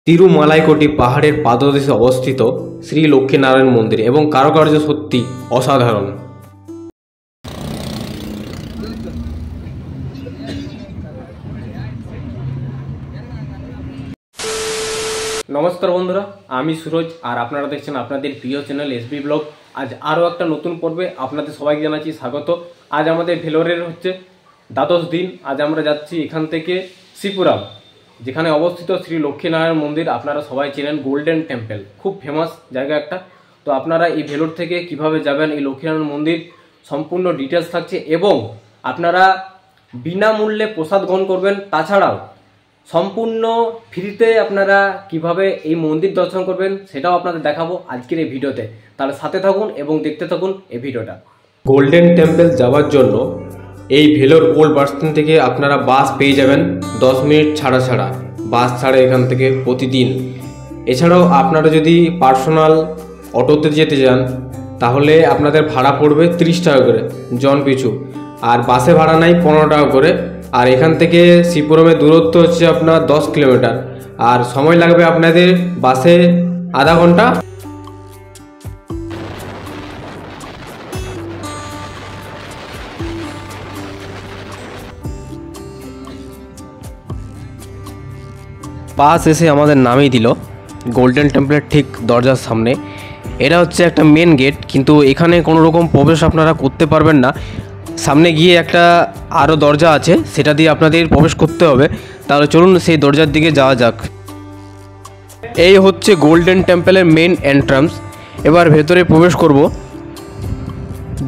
তিরুমালাইকোটি পাহাড়ের পাদদেশে অবস্থিত শ্রী লক্ষ্মীনারায়ণ মন্দির এবং কারুকার্য সত্যি অসাধারণ। নমস্কার বন্ধুরা, আমি সুরজ আর আপনারা দেখছেন আপনাদের প্রিয় চ্যানেল এসবি ব্লগ। আজ আরও একটা নতুন পর্বে আপনাদের সবাইকে জানাচ্ছি স্বাগত। আজ আমাদের ভেলোরের হচ্ছে দ্বাদশ দিন। আজ আমরা যাচ্ছি এখান থেকে শ্রীপুরাম, যেখানে অবস্থিত শ্রী লক্ষ্মীনারায়ণ মন্দির। আপনারা সবাই চেনেন গোল্ডেন টেম্পল, খুব ফেমাস জায়গা একটা। তো আপনারা এই ভেলোর থেকে কিভাবে যাবেন এই লক্ষ্মীনারায়ণ মন্দির সম্পূর্ণ ডিটেলস থাকছে এবং আপনারা বিনামূল্যে প্রসাদ গ্রহণ করবেন। তাছাড়াও সম্পূর্ণ ফ্রিতে আপনারা কিভাবে এই মন্দির দর্শন করবেন সেটাও আপনাদের দেখাবো আজকের এই ভিডিওতে। তাহলে সাথে থাকুন এবং দেখতে থাকুন এই ভিডিওটা। গোল্ডেন টেম্পল যাওয়ার জন্য এই ভেলোর ওল্ড বাস স্ট্যান্ড থেকে আপনারা বাস পেয়ে যাবেন 10 মিনিট ছাড়া বাস ছাড়ে এখান থেকে প্রতিদিন। এছাড়াও আপনারা যদি পার্সোনাল অটোতে যেতে চান তাহলে আপনাদের ভাড়া পড়বে 30 টাকা করে জন পিছু, আর বাসে ভাড়া নাই 15 টাকা করে। আর এখান থেকে শ্রীপুরমের দূরত্ব হচ্ছে আপনার 10 কিলোমিটার, আর সময় লাগবে আপনাদের বাসে আধা ঘন্টা। বাস এসে আমাদের নামিয়ে দিল গোল্ডেন টেম্পলের ঠিক দরজার সামনে। এটা হচ্ছে একটা মেন গেট, কিন্তু এখানে কোনো রকম প্রবেশ আপনারা করতে পারবেন না। সামনে গিয়ে একটা আরও দরজা আছে, সেটা দিয়ে আপনাদের প্রবেশ করতে হবে। তাহলে চলুন সেই দরজার দিকে যাওয়া যাক। এই হচ্ছে গোল্ডেন টেম্পলের মেন এন্ট্রান্স। এবার ভেতরে প্রবেশ করব।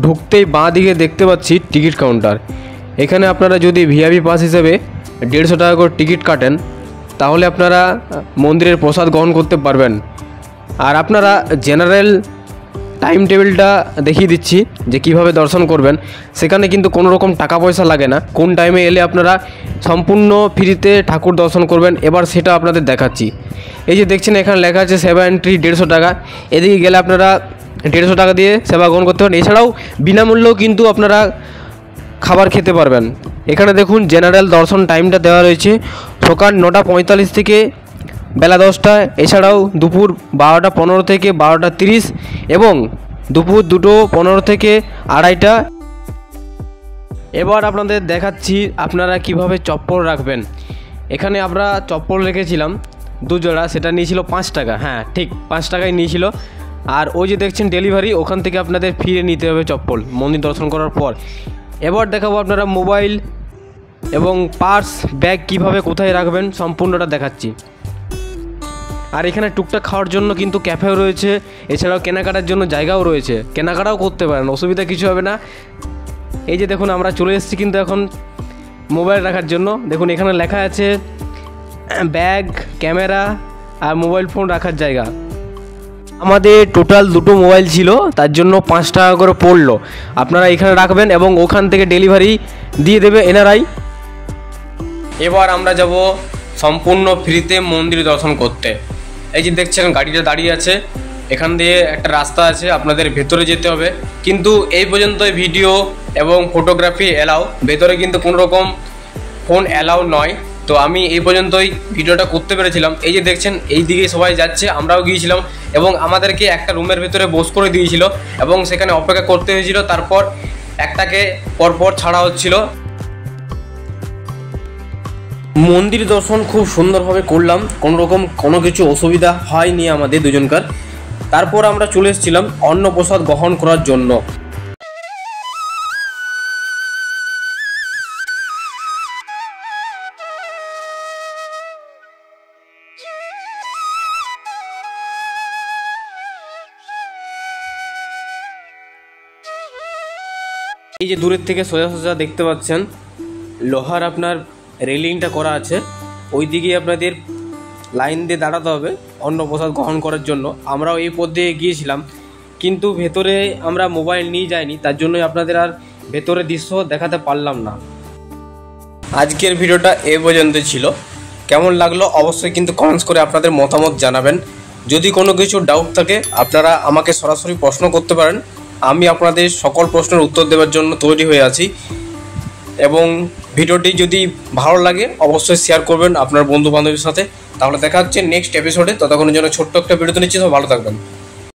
ঢুকতেই বাঁ দিকে দেখতে পাচ্ছি টিকিট কাউন্টার। এখানে আপনারা যদি ভিআইপি পাস হিসেবে 150 টাকা করে টিকিট কাটেন তাহলে আপনারা মন্দিরের প্রসাদ গ্রহণ করতে পারবেন। আর আপনারা জেনারেল টাইম টেবিলটা দেখিয়ে দিচ্ছি যে কিভাবে দর্শন করবেন। সেখানে কিন্তু কোনো রকম টাকা পয়সা লাগে না। কোন টাইমে এলে আপনারা সম্পূর্ণ ফ্রিতে ঠাকুর দর্শন করবেন এবার সেটা আপনাদের দেখাচ্ছি। এই যে দেখছেন এখানে লেখা আছে সেবা এন্ট্রি 150 টাকা। এদিকে গেলে আপনারা 150 টাকা দিয়ে সেবা গ্রহণ করতে পারেন। এছাড়াও বিনামূল্যেও কিন্তু আপনারা খাবার খেতে পারবেন। এখানে দেখুন জেনারেল দর্শন টাইমটা দেওয়া রয়েছে সকাল 9:45 থেকে বেলা 10টা। এছাড়াও দুপুর 12:15 থেকে 12:30 এবং দুপুর 2:15 থেকে 2:30। এবার আপনাদের দেখাচ্ছি আপনারা কিভাবে চপ্পল রাখবেন। এখানে আমরা চপ্পল রেখেছিলাম 2 জোড়া, সেটা নিয়েছিল 5 টাকা। হ্যাঁ ঠিক 5 টাকায় নিয়েছিল। আর ওই যে দেখছেন ডেলিভারি, ওখান থেকে আপনাদের ফিরে নিতে হবে চপ্পল মন্দির দর্শন করার পর। এবার দেখাবো আপনারা মোবাইল এবং পার্স ব্যাগ কিভাবে কোথায় রাখবেন সম্পূর্ণটা দেখাচ্ছি। আর এখানে টুকটাক খাওয়ার জন্য কিন্তু ক্যাফেও রয়েছে, এছাড়াও কেনাকাটার জন্য জায়গাও রয়েছে, কেনাকাটাও করতে পারেন, অসুবিধা কিছু হবে না। এই যে দেখুন আমরা চলে এসেছি কিন্তু এখন মোবাইল রাখার জন্য। দেখুন এখানে লেখা আছে ব্যাগ, ক্যামেরা আর মোবাইল ফোন রাখার জায়গা। আমাদের টোটাল 2টো মোবাইল ছিল, তার জন্য 5 টাকা করে পড়লো। আপনারা এখানে রাখবেন এবং ওখান থেকে ডেলিভারি দিয়ে দেবে এনারাই। এবার আমরা যাব সম্পূর্ণ ফ্রিতে মন্দির দর্শন করতে। এই যে দেখছেন গাড়িটা দাঁড়িয়ে আছে, এখান দিয়ে একটা রাস্তা আছে, আপনাদের ভেতরে যেতে হবে। কিন্তু এই পর্যন্ত ভিডিও এবং ফটোগ্রাফি অ্যালাউ, ভেতরে কিন্তু কোনো রকম ফোন অ্যালাউ নয়। তো আমি এই পর্যন্তই ভিডিওটা করতে পেরেছিলাম। এই যে দেখছেন এই দিকে সবাই যাচ্ছে, আমরাও গিয়েছিলাম এবং আমাদেরকে একটা রুমের ভেতরে বস করে দিয়েছিল এবং সেখানে অপেক্ষা করতে হয়েছিল। তারপর একটাকে পরপর ছাড়া হচ্ছিল। মন্দির দর্শন খুব সুন্দরভাবে করলাম, কোনো কিছু অসুবিধা হয়নি আমাদের দুজনকার। তারপর আমরা চলে এসেছিলাম অন্নপ্রসাদ গ্রহণ করার জন্য। এই যে দূরের থেকে সোজা সোজা দেখতে পাচ্ছেন লোহার আপনার রেলিংটা করা আছে, ওই দিকে আপনাদের লাইন দিয়ে দাঁড়াতে হবে অন্নপ্রসাদ গ্রহণ করার জন্য। আমরাও এই পথ দিয়ে গিয়েছিলাম, কিন্তু ভেতরে আমরা মোবাইল নিয়ে যাইনি, তার জন্যই আপনাদের আর ভেতরে দৃশ্য দেখাতে পারলাম না। আজকের ভিডিওটা এ পর্যন্ত ছিল। কেমন লাগলো অবশ্যই কিন্তু কমেন্টস করে আপনাদের মতামত জানাবেন। যদি কোনো কিছু ডাউট থাকে আপনারা আমাকে সরাসরি প্রশ্ন করতে পারেন, আমি আপনাদের সকল প্রশ্নের উত্তর দেওয়ার জন্য তৈরি হয়ে আছি। এবং ভিডিওটি যদি ভালো লাগে অবশ্যই শেয়ার করবেন আপনার বন্ধু বান্ধবের সাথে। তাহলে দেখা হচ্ছে নেক্সট এপিসোডে, ততক্ষণের জন্য ছোট্ট একটা ভিডিও নিচ্ছি, সব ভালো থাকবেন।